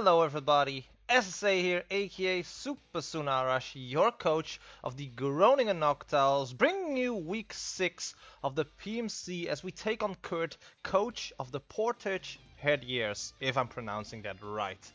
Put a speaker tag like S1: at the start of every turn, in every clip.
S1: Hello everybody, SSA here, aka Super Sunarash, your coach of the Groningen Noctowls, bringing you week 6 of the PMC as we take on Kurt, coach of the Portage Herdiers, if I'm pronouncing that right.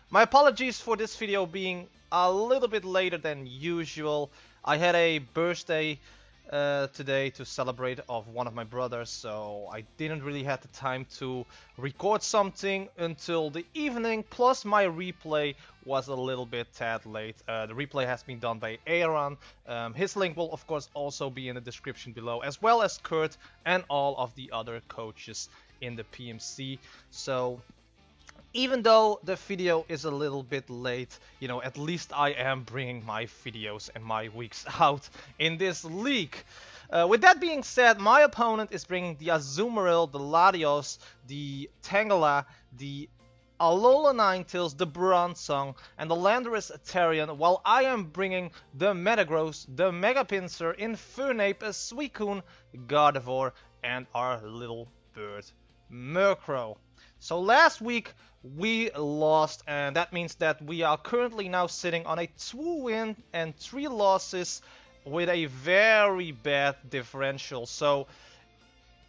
S1: My apologies for this video being a little bit later than usual. I had a birthday today to celebrate of one of my brothers, so I didn't really have the time to record something until the evening, plus my replay was a little bit tad late. The replay has been done by Aaron. His link will of course also be in the description below, as well as Kurt and all of the other coaches in the PMC. So even though the video is a little bit late, you know, at least I am bringing my videos and my weeks out in this league. With that being said, my opponent is bringing the Azumarill, the Latios, the Tangela, the Alola Ninetales, the Bronzong, and the Landorus Therian, while I am bringing the Metagross, the Mega Pinsir, Infernape, a Suicune, Gardevoir, and our little bird Murkrow. So last week we lost, and that means that we are currently now sitting on a 2 win and 3 losses with a very bad differential. So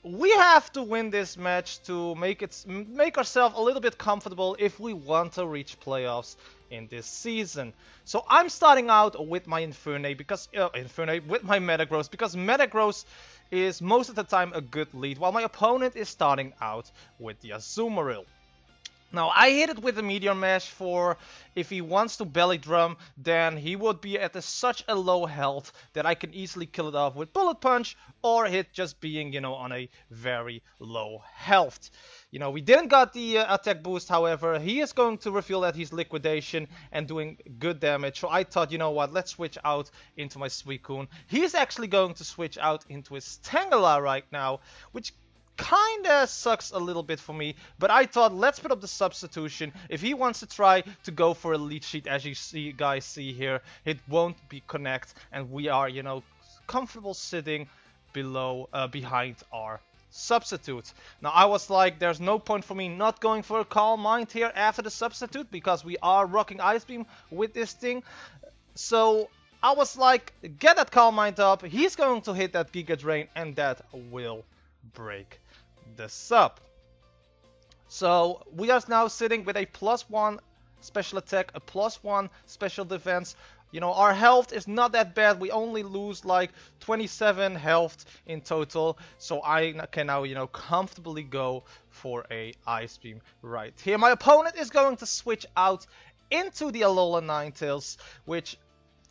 S1: we have to win this match to make ourselves a little bit comfortable if we want to reach playoffs in this season. So I'm starting out with my Infernape with my Metagross, because Metagross is most of the time a good lead, while my opponent is starting out with the Azumarill. Now, I hit it with a Meteor Mash for if he wants to Belly Drum, then he would be at such a low health that I can easily kill it off with Bullet Punch, or hit just being, you know, on a very low health. You know, we didn't got the attack boost, however. He is going to reveal that he's Liquidation and doing good damage. So I thought, you know what, let's switch out into my Suicune. He's actually going to switch out into his Tangela right now, which kinda sucks a little bit for me, but I thought let's put up the substitution. If he wants to try to go for a lead sheet, as you guys see here, it won't be connect, and we are, you know, comfortable sitting below behind our substitute. Now I was like, there's no point for me not going for a Calm Mind here after the substitute, because we are rocking Ice Beam with this thing. So I was like, get that Calm Mind up, he's going to hit that Giga Drain, and that will break the sub. So we are now sitting with a +1 special attack, a +1 special defense. You know, our health is not that bad. We only lose like 27 health in total. So I can now, you know, comfortably go for a Ice Beam right here. My opponent is going to switch out into the Alola Ninetales, which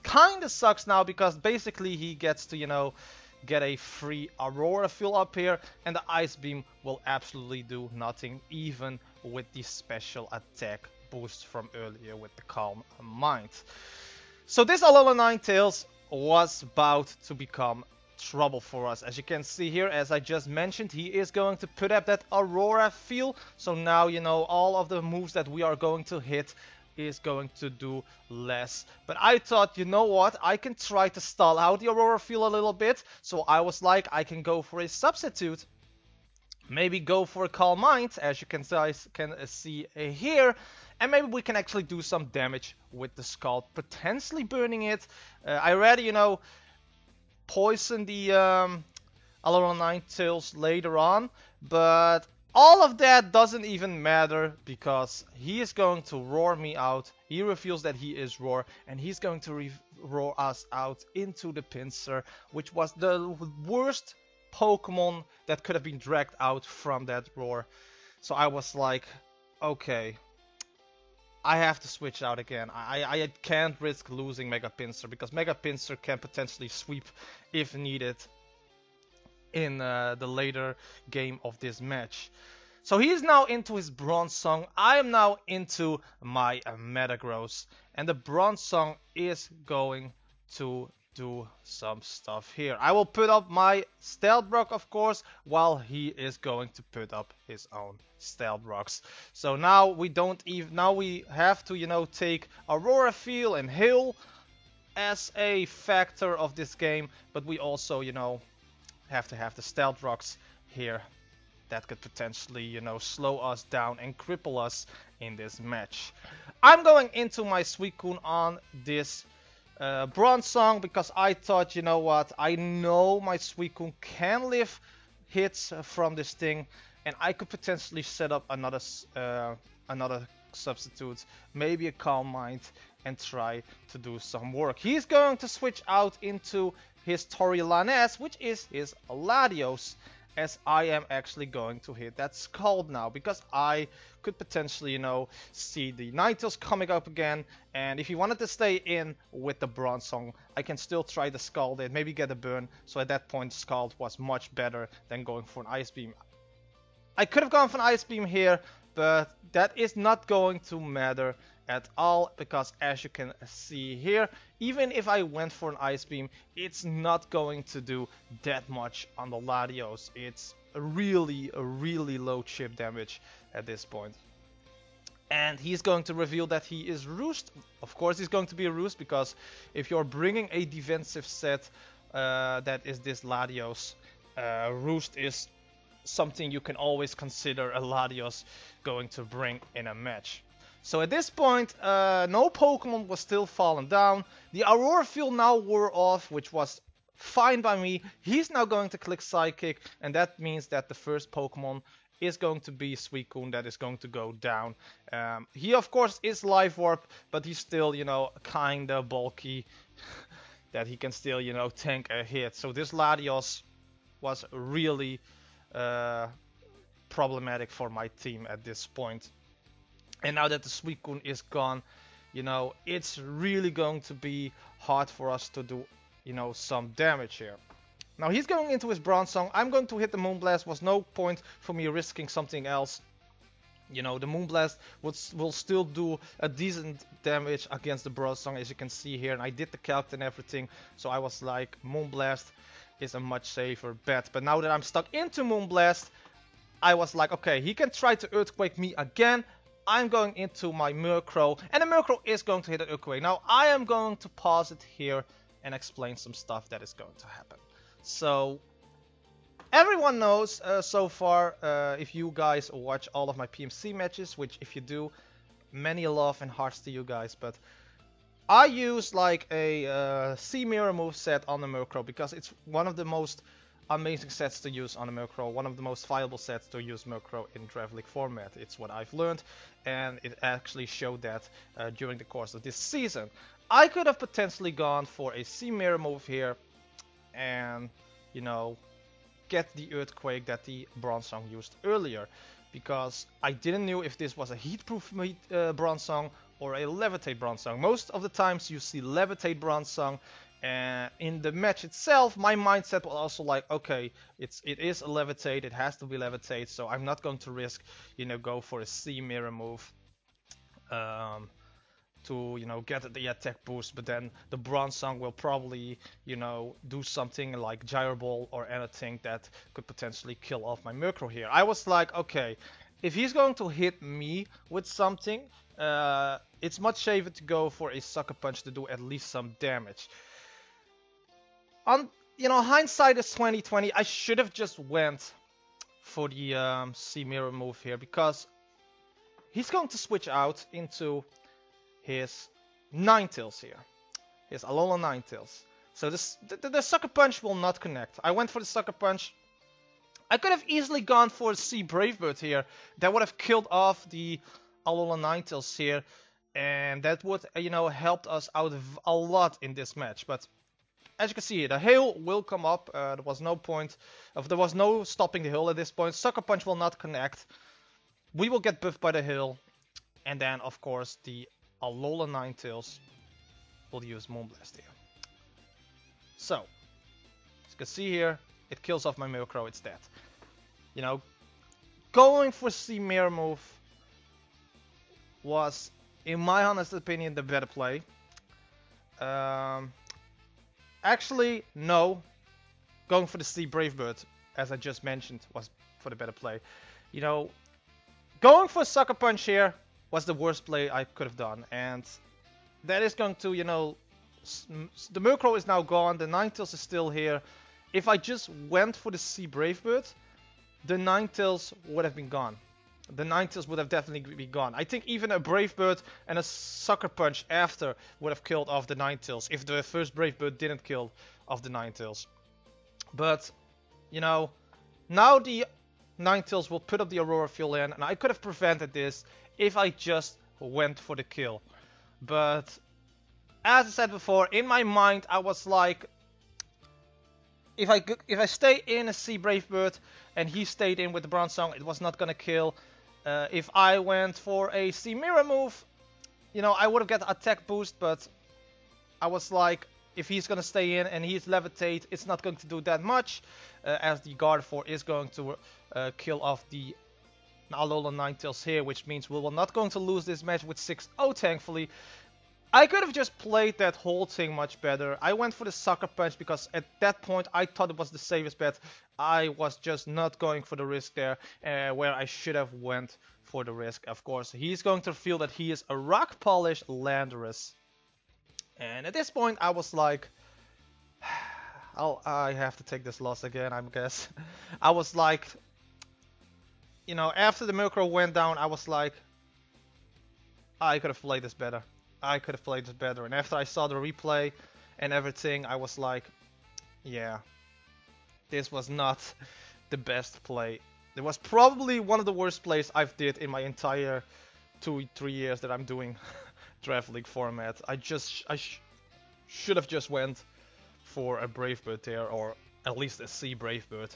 S1: kind of sucks now, because basically he gets to, you know, get a free Aurora fill up here, and the Ice Beam will absolutely do nothing, even with the special attack boost from earlier with the Calm Mind. So this Alola Ninetales was about to become trouble for us. As you can see here, as I just mentioned, he is going to put up that Aurora field. So now, you know, all of the moves that we are going to hit is going to do less. But I thought, you know what, I can try to stall out the Aurora field a little bit. So I was like, I can go for a substitute, maybe go for a Calm Mind, as you can see here, and maybe we can actually do some damage with the Scald, potentially burning it. I already, you know, poison the Alola Ninetales later on, but all of that doesn't even matter, because he is going to roar me out. He reveals that he is Roar, and he's going to roar us out into the Pinsir, which was the worst Pokemon that could have been dragged out from that roar. So I was like, okay, I have to switch out again. I can't risk losing Mega Pinsir, because Mega Pinsir can potentially sweep if needed in the later game of this match. So he is now into his Bronzong. I am now into my Metagross, and the Bronzong is going to do some stuff here. I will put up my Stealth Rock, of course, while he is going to put up his own Stealth Rocks. So now we have to, you know, take Aurora Field and Hail as a factor of this game, but we also, you know, have to have the Stealth Rocks here that could potentially, you know, slow us down and cripple us in this match. I'm going into my Suicune on this Bronze Song because I thought, you know what, I know my Suicune can live hits from this thing, and I could potentially set up another substitute, maybe a Calm Mind, and try to do some work. He's going to switch out into his Torilanes, which is his Latios, as I am actually going to hit that Scald now, because I could potentially, you know, see the Ninetales coming up again, and if he wanted to stay in with the Bronze Song, I can still try the Scald and maybe get a burn, so at that point Scald was much better than going for an Ice Beam. I could have gone for an Ice Beam here, but that is not going to matter at all, because as you can see here, even if I went for an Ice Beam, it's not going to do that much on the Latios. It's a really low chip damage at this point. And he's going to reveal that he is Roost. Of course he's going to be a Roost, because if you're bringing a defensive set that is this Latios, Roost is something you can always consider a Latios going to bring in a match. So at this point, no Pokemon was still falling down. The Aurora Field now wore off, which was fine by me. He's now going to click Psychic, and that means that the first Pokemon is going to be Suicune that is going to go down. He of course is Life Orb, but he's still, you know, kinda bulky that he can still, you know, tank a hit. So this Latios was really problematic for my team at this point. And now that the Suicune is gone, you know, it's really going to be hard for us to do, you know, some damage here. Now he's going into his Bronze Song. I'm going to hit the Moonblast. Was no point for me risking something else. You know, the Moonblast will still do a decent damage against the Bronze Song, as you can see here. And I did the calc and everything, so I was like, Moonblast is a much safer bet. But now that I'm stuck into Moonblast, I was like, okay, he can try to Earthquake me again. I'm going into my Murkrow, and the Murkrow is going to hit an Earthquake. Now, I am going to pause it here and explain some stuff that is going to happen. So, everyone knows so far, if you guys watch all of my PMC matches, which if you do, many love and hearts to you guys, but I use like a C-Mirror moveset on the Murkrow because it's one of the most amazing sets to use on a Murkrow, one of the most viable sets to use Murkrow in Draft League format. It's what I've learned, and it actually showed that during the course of this season. I could have potentially gone for a C-Mirror move here and, you know, get the Earthquake that the Bronze Song used earlier, because I didn't know if this was a Heatproof Bronze Song or a Levitate Bronze Song. Most of the times you see Levitate Bronze Song. In the match itself, my mindset was also like, okay, it is a Levitate, it has to be Levitate, so I'm not going to risk, you know, go for a C-Mirror move to, you know, get the attack boost, but then the Bronze Song will probably, you know, do something like Gyro Ball or anything that could potentially kill off my Murkrow here. I was like, okay, if he's going to hit me with something, it's much safer to go for a Sucker Punch to do at least some damage. You know, hindsight is 20/20. I should have just went for the C-Mirror move here, because he's going to switch out into his Ninetales here, his Alola Ninetales. So the Sucker Punch will not connect. I went for the Sucker Punch. I could have easily gone for a C Brave Bird here. That would have killed off the Alola Ninetales here, and that would, you know, helped us out a lot in this match. But as you can see, the hail will come up. There was no point, there was no stopping the hail at this point. Sucker Punch will not connect. We will get buffed by the hail, and then of course the Alola Ninetales will use Moonblast here. So, as you can see here, it kills off my Murkrow. It's dead. You know, going for C-Mirror move was, in my honest opinion, the better play. Actually, no. Going for the C Brave Bird, as I just mentioned, was for the better play. You know, going for a Sucker Punch here was the worst play I could have done. And that is going to, you know, the Murkrow is now gone, the Ninetales is still here. If I just went for the C Brave Bird, the Ninetales would have been gone. The Ninetales would have definitely been gone. I think even a Brave Bird and a Sucker Punch after would have killed off the Ninetales if the first Brave Bird didn't kill off the Ninetales. But, you know, now the Ninetales will put up the Aurora Fuel in, and I could have prevented this if I just went for the kill. But, as I said before, in my mind I was like, if I stay in a C Brave Bird and he stayed in with the Bronze Song, it was not gonna kill. If I went for a C Mirror move, you know, I would have got attack boost, but I was like, if he's gonna stay in and he's levitate, it's not going to do that much, as the Gardevoir is going to kill off the Alolan Ninetales here, which means we will not going to lose this match with 6-0, thankfully. I could have just played that whole thing much better. I went for the Sucker Punch because at that point I thought it was the safest bet. I was just not going for the risk there, where I should have went for the risk. Of course, he's going to feel that he is a rock polished Landorus. And at this point I was like, I have to take this loss again, I guess. I was like, you know, after the Murkrow went down, I was like, I could have played this better. I could have played this better. And after I saw the replay and everything, I was like, yeah, this was not the best play. It was probably one of the worst plays I've did in my entire 2-3 years that I'm doing Draft League format. I should have just went for a Brave Bird there, or at least a C Brave Bird.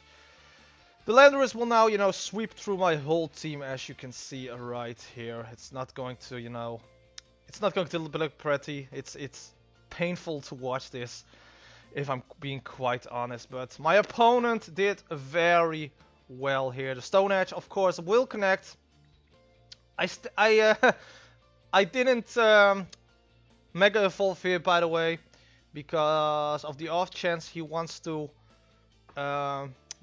S1: The Landorus will now, you know, sweep through my whole team, as you can see right here. It's not going to, you know, it's not going to look pretty. It's painful to watch this, if I'm being quite honest. But my opponent did very well here. The Stone Edge, of course, will connect. I didn't Mega Evolve here, by the way, because of the off chance he wants to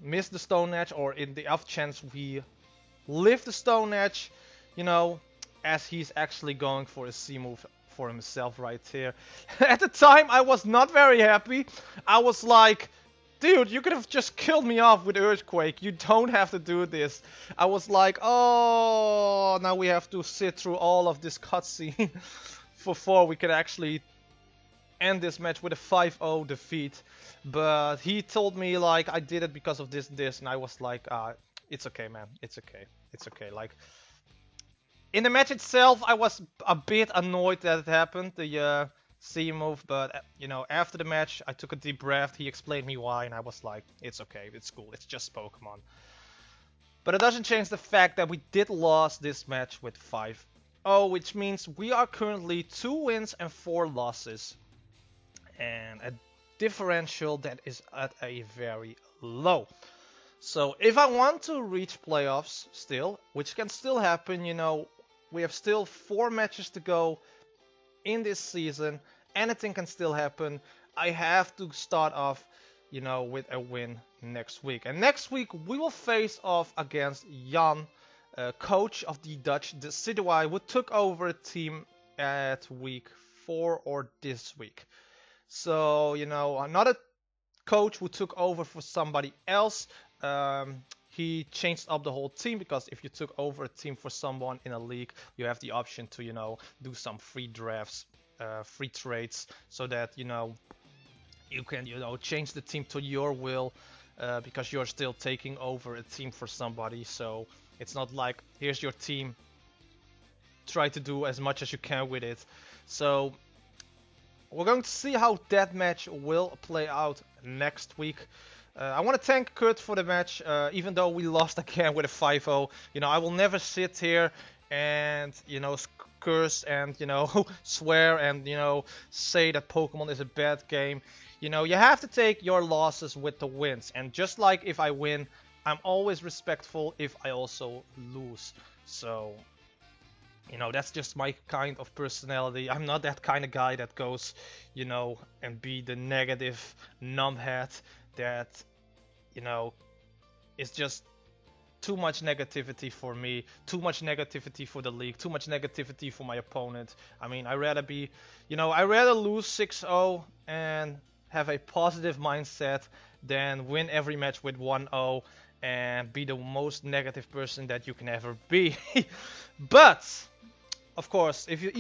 S1: miss the Stone Edge, or in the off chance we live the Stone Edge, you know, as he's actually going for a C move for himself right here. At the time I was not very happy. I was like, dude, you could have just killed me off with Earthquake. You don't have to do this. I was like, oh, now we have to sit through all of this cutscene before we could actually end this match with a 5-0 defeat. But he told me like I did it because of this and this, and I was like, it's okay, man, it's okay, it's okay. Like, in the match itself, I was a bit annoyed that it happened, the C move, but you know, after the match, I took a deep breath, he explained me why, and I was like, it's okay, it's cool, it's just Pokemon. But it doesn't change the fact that we did lose this match with 5-0, which means we are currently 2 wins and 4 losses. And a differential that is at a very low. So if I want to reach playoffs still, which can still happen, you know, we have still 4 matches to go in this season. Anything can still happen. I have to start off, you know, with a win next week. And next week we will face off against Jan, coach of the Dutch Decidueye, who took over a team at week 4 or this week. So, you know, another coach who took over for somebody else. He changed up the whole team, because if you took over a team for someone in a league, you have the option to, you know, do some free drafts, free trades, so that, you know, you can, you know, change the team to your will, because you're still taking over a team for somebody. So it's not like, here's your team, try to do as much as you can with it. So we're going to see how that match will play out next week. I want to thank Kurt for the match, even though we lost again with a 5-0. You know, I will never sit here and, you know, curse and, you know, swear and, you know, say that Pokemon is a bad game. You know, you have to take your losses with the wins. And just like if I win, I'm always respectful if I also lose. So, you know, that's just my kind of personality. I'm not that kind of guy that goes, you know, and be the negative numbhead that, you know, is just too much negativity for me, too much negativity for the league, too much negativity for my opponent. I mean, I'd rather be, you know, I'd rather lose 6-0 and have a positive mindset than win every match with 1-0 and be the most negative person that you can ever be. But of course, if you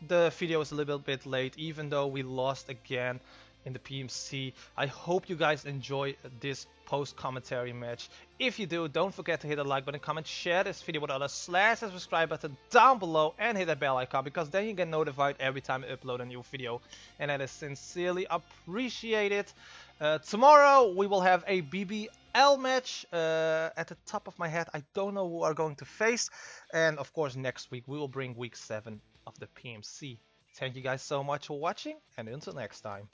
S1: the video is a little bit late, even though we lost again in the PMC, I hope you guys enjoy this post commentary match. If you do, don't forget to hit the like button, comment, share this video with others, slash the subscribe button down below, and hit that bell icon, because then you get notified every time I upload a new video, and that is sincerely appreciated. Tomorrow we will have a BBL match. At the top of my head, I don't know who are going to face. And of course, next week we will bring week 7 of the PMC. Thank you guys so much for watching, and until next time.